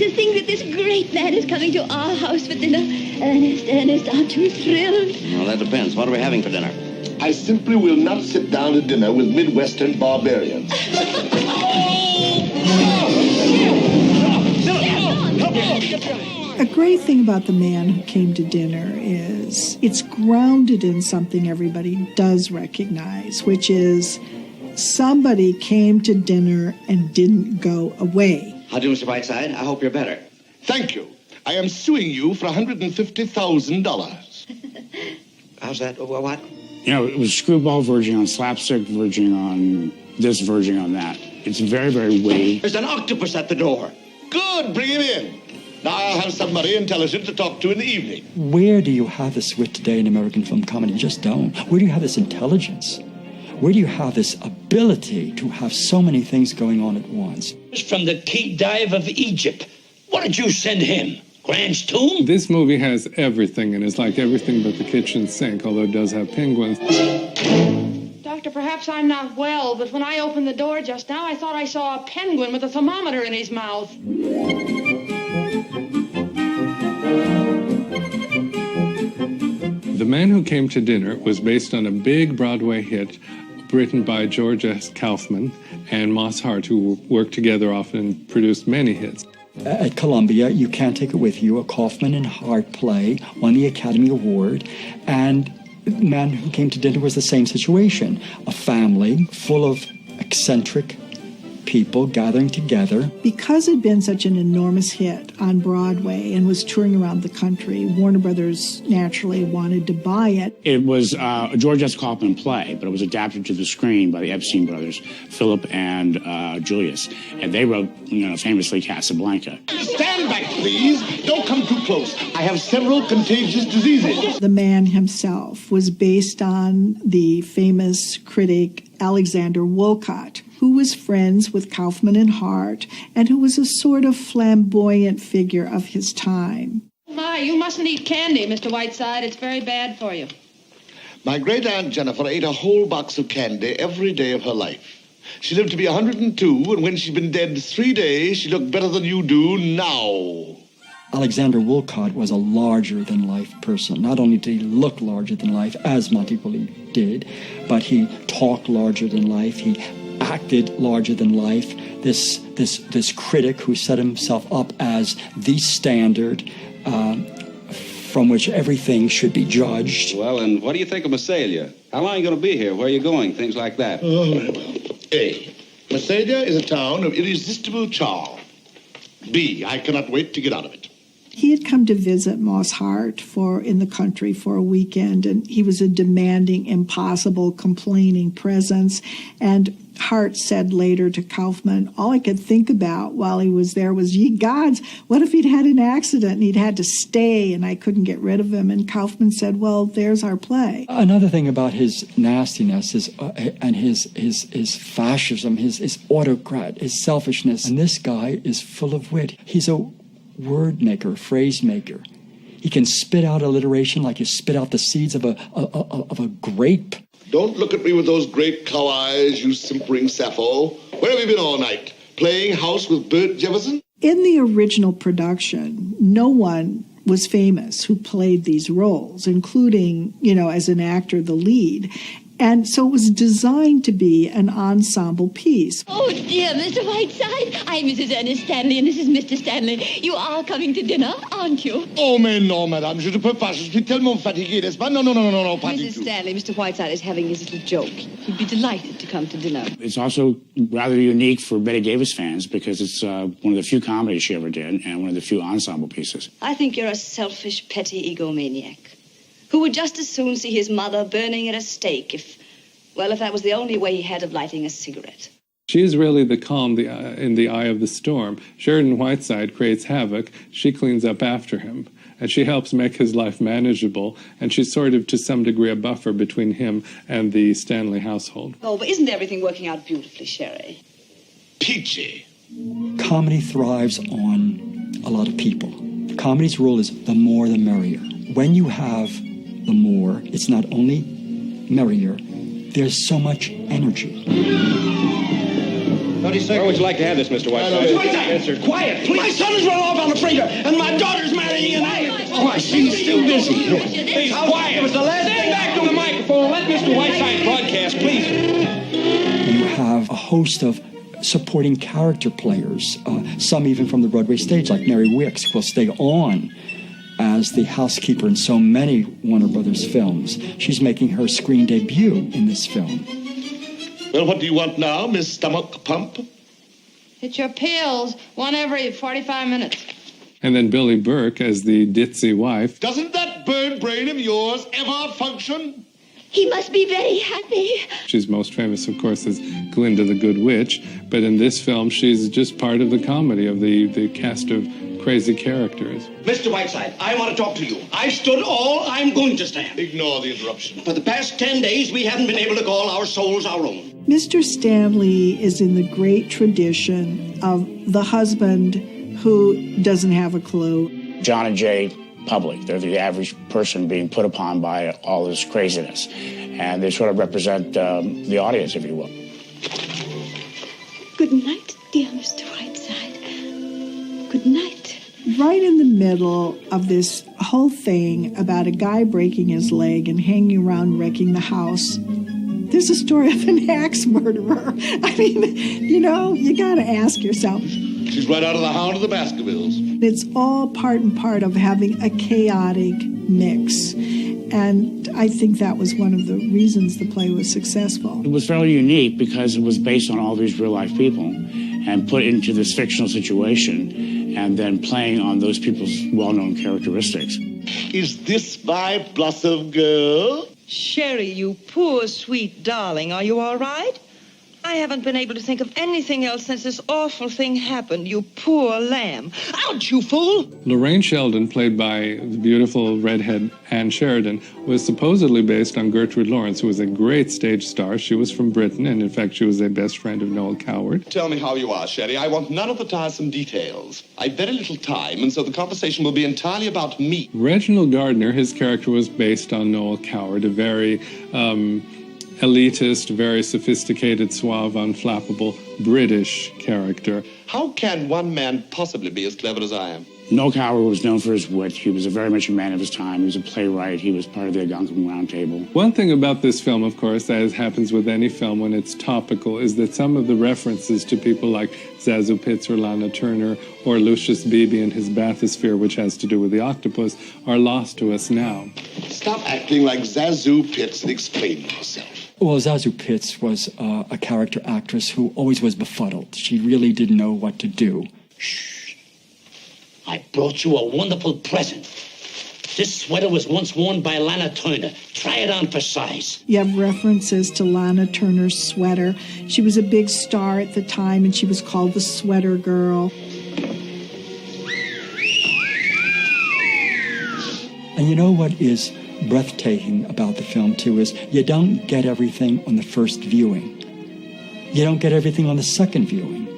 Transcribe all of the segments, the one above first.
To think that this great man is coming to our house for dinner. Ernest, aren't you thrilled? Well, that depends. What are we having for dinner? I simply will not sit down to dinner with Midwestern barbarians. A great thing about The Man Who Came to Dinner is it's grounded in something everybody does recognize, which is somebody came to dinner and didn't go away. How do you, Mr. Whiteside? I hope you're better. Thank you. I am suing you for $150,000. How's that? What? You know, it was screwball verging on slapstick, verging on this, verging on that. It's very, very weighty. There's an octopus at the door. Good, bring him in. Now I'll have somebody intelligent to talk to in the evening. Where do you have this wit today in American film comedy? You just don't. Where do you have this intelligence? Where do you have this ability to have so many things going on at once? From the key dive of Egypt. What did you send him? Grant's tomb? This movie has everything, and it's like everything but the kitchen sink, although it does have penguins. Doctor, perhaps I'm not well, but when I opened the door just now, I thought I saw a penguin with a thermometer in his mouth. The Man Who Came to Dinner was based on a big Broadway hit written by George S. Kaufman and Moss Hart, who worked together often and produced many hits. At Columbia, You Can't Take It With You, a Kaufman and Hart play, won the Academy Award, and The Man Who Came to Dinner was the same situation. A family full of eccentric people gathering together. Because it had been such an enormous hit on Broadway and was touring around the country, Warner Brothers naturally wanted to buy it. It was a George S. Kaufman play, but it was adapted to the screen by the Epstein brothers, Philip and Julius. And they wrote, famously Casablanca. Stand back, please. Don't come too close. I have several contagious diseases. The man himself was based on the famous critic Alexander Woollcott, who was friends with Kaufman and Hart, and who was a sort of flamboyant figure of his time. My, you mustn't eat candy, Mr. Whiteside. It's very bad for you. My great-aunt Jennifer ate a whole box of candy every day of her life. She lived to be 102, and when she'd been dead 3 days, she looked better than you do now. Alexander Woollcott was a larger-than-life person. Not only did he look larger than life, as Montefiore did, but he talked larger than life. He acted larger than life. This critic who set himself up as the standard from which everything should be judged. Well, and what do you think of Massalia? How long are you going to be here? Where are you going? Things like that. A, Massalia is a town of irresistible charm. B, I cannot wait to get out of it. He had come to visit Moss Hart in the country for a weekend, and he was a demanding, impossible, complaining presence. And Hart said later to Kaufman, all I could think about while he was there was, ye gods, what if he'd had an accident and he'd had to stay and I couldn't get rid of him? And Kaufman said, well, there's our play. Another thing about his nastiness and his fascism, his autocrat, his selfishness, and this guy is full of wit. He's a word maker, phrase maker. He can spit out alliteration like you spit out the seeds of a grape. Don't look at me with those great cow eyes, you simpering Sappho. Where have you been all night? Playing house with Bert Jefferson? In the original production, no one was famous who played these roles, including, as an actor, the lead. And so it was designed to be an ensemble piece. Oh, dear, Mr. Whiteside. I'm Mrs. Ernest Stanley, and this is Mr. Stanley. You are coming to dinner, aren't you? Oh, mais non, madame, je ne peux pas. Je suis tellement fatigué, n'est-ce pas? Non, pas du Mrs. tout. Stanley, Mr. Whiteside is having his little joke. He'd be delighted to come to dinner. It's also rather unique for Bette Davis fans because it's one of the few comedies she ever did and one of the few ensemble pieces. I think you're a selfish, petty egomaniac who would just as soon see his mother burning at a stake if that was the only way he had of lighting a cigarette. She is really the calm in the eye of the storm. Sheridan Whiteside creates havoc. She cleans up after him. And she helps make his life manageable. And she's sort of, to some degree, a buffer between him and the Stanley household. Oh, but isn't everything working out beautifully, Sherry? Peachy. Comedy thrives on a lot of people. Comedy's rule is the more the merrier. When you have the more, it's not only merrier, there's so much energy. 30 30 seconds. Where would you like to have this, Mr. Whiteside? Mr. Whiteside! Yes, sir. Quiet, please! My son has run off on the freighter, and my daughter's marrying an Oh, I see he's still busy. Please, quiet. It was the last thing. Back to the microphone. Let Mr. Whiteside broadcast, please. You have a host of supporting character players, some even from the Broadway stage, like Mary Wicks, will stay on as the housekeeper in so many Warner Brothers films. She's making her screen debut in this film. Well, what do you want now, Miss Stomach Pump? It's your pills, one every 45 minutes. And then Billy Burke as the ditzy wife. Doesn't that bird brain of yours ever function? He must be very happy. She's most famous, of course, as Glinda the Good Witch. But in this film, she's just part of the comedy of the cast of crazy characters. Mr. Whiteside, I want to talk to you. I stood all I'm going to stand. Ignore the interruption. For the past 10 days, we haven't been able to call our souls our own. Mr. Stanley is in the great tradition of the husband who doesn't have a clue. John and Jay public. They're the average person being put upon by all this craziness. And they sort of represent the audience, if you will. Good night, dear Mr. Whiteside. Good night. Right in the middle of this whole thing about a guy breaking his leg and hanging around wrecking the house, there's a story of an axe murderer. I mean, you know, you got to ask yourself. She's right out of the Hound of the Baskervilles. It's all part and part of having a chaotic mix. And I think that was one of the reasons the play was successful. It was fairly unique because it was based on all these real-life people and put into this fictional situation and then playing on those people's well-known characteristics. Is this my blossom girl? Sherry, you poor, sweet darling. Are you all right? I haven't been able to think of anything else since this awful thing happened, you poor lamb. Ouch, you fool! Lorraine Sheldon, played by the beautiful redhead Anne Sheridan, was supposedly based on Gertrude Lawrence, who was a great stage star. She was from Britain, and in fact, she was a best friend of Noel Coward. Tell me how you are, Sherry. I want none of the tiresome details. I've very little time, and so the conversation will be entirely about me. Reginald Gardner, his character was based on Noel Coward, a very elitist, very sophisticated, suave, unflappable British character. How can one man possibly be as clever as I am? Noel Coward was known for his wit. He was very much a man of his time. He was a playwright. He was part of the Algonquin Round Table. One thing about this film, of course, as happens with any film when it's topical, is that some of the references to people like Zazu Pitts or Lana Turner or Lucius Beebe and his bathysphere, which has to do with the octopus, are lost to us now. Stop acting like Zazu Pitts and explain yourself. Well, Zazu Pitts was a character actress who always was befuddled. She really didn't know what to do. Shh. I brought you a wonderful present. This sweater was once worn by Lana Turner. Try it on for size. You have references to Lana Turner's sweater. She was a big star at the time, and she was called the Sweater Girl. And you know what is breathtaking about the film, too, is you don't get everything on the first viewing. You don't get everything on the second viewing.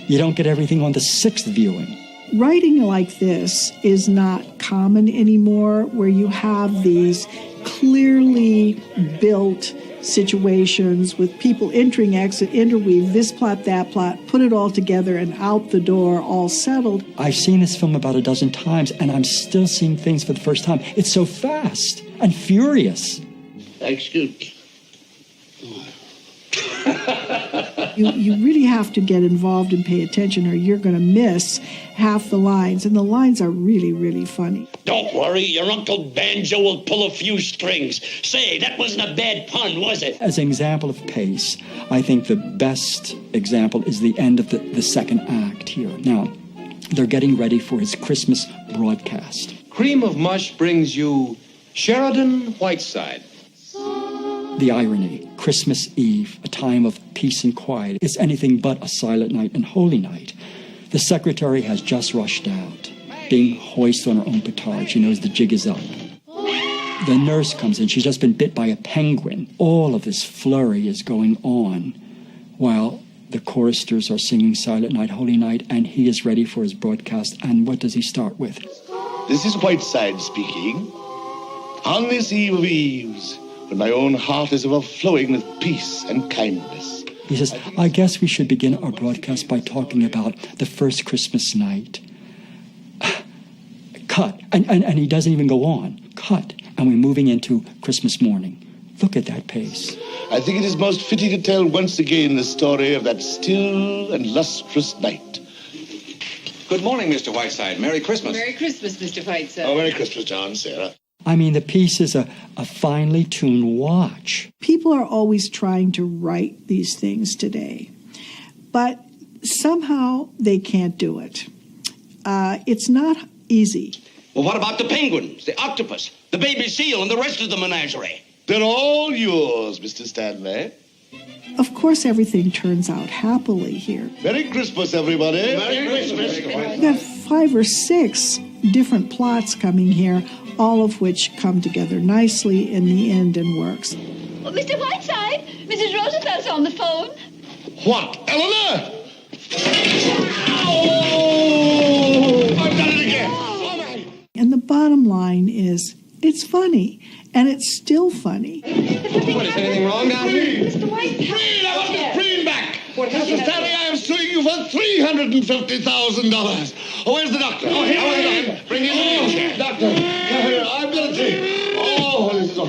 You don't get everything on the sixth viewing. Writing like this is not common anymore, where you have these clearly built situations with people entering, exit, interweave, this plot, that plot, put it all together and out the door, all settled. I've seen this film about a dozen times, and I'm still seeing things for the first time. It's so fast and furious. Excuse me. You really have to get involved and pay attention, or you're going to miss half the lines. And the lines are really, really funny. Don't worry, your Uncle Banjo will pull a few strings. Say, that wasn't a bad pun, was it? As an example of pace, I think the best example is the end of the second act here. Now, they're getting ready for his Christmas broadcast. Cream of Mush brings you Sheridan Whiteside. The irony, Christmas Eve, a time of peace and quiet, is anything but a silent night and holy night. The secretary has just rushed out, being hoisted on her own petard. She knows the jig is up. The nurse comes in. She's just been bit by a penguin. All of this flurry is going on while the choristers are singing Silent Night, Holy Night, and he is ready for his broadcast. And what does he start with? This is Whiteside speaking. On this eve of eves, when my own heart is overflowing with peace and kindness, He says, I guess we should begin our broadcast by talking about the first Christmas night. Cut. And he doesn't even go on. Cut. And we're moving into Christmas morning. Look at that pace. I think it is most fitting to tell once again the story of that still and lustrous night. Good morning, Mr. Whiteside. Merry Christmas. Merry Christmas, Mr. Whiteside. Oh, Merry Christmas, John, Sarah. I mean, the piece is a finely tuned watch. People are always trying to write these things today, but somehow they can't do it. It's not easy. Well, what about the penguins, the octopus, the baby seal, and the rest of the menagerie? They're all yours, Mr. Stanley. Of course, everything turns out happily here. Merry Christmas, everybody. Merry Christmas. We've got 5 or 6 different plots coming here, all of which come together nicely in the end and works. Oh, Mr. Whiteside, Mrs. Roosevelt's on the phone. What, Eleanor? Oh! I've done it again. And the bottom line is, it's funny, and it's still funny. What, is anything wrong down here? Mr. Whiteside. Preen, I want the Preen back. Mr. Stanley, I am suing you for $350,000. Oh, where's the doctor? Oh, here. Bring in the wheelchair. Doctor, come here. I'm going to take. Oh, this is all.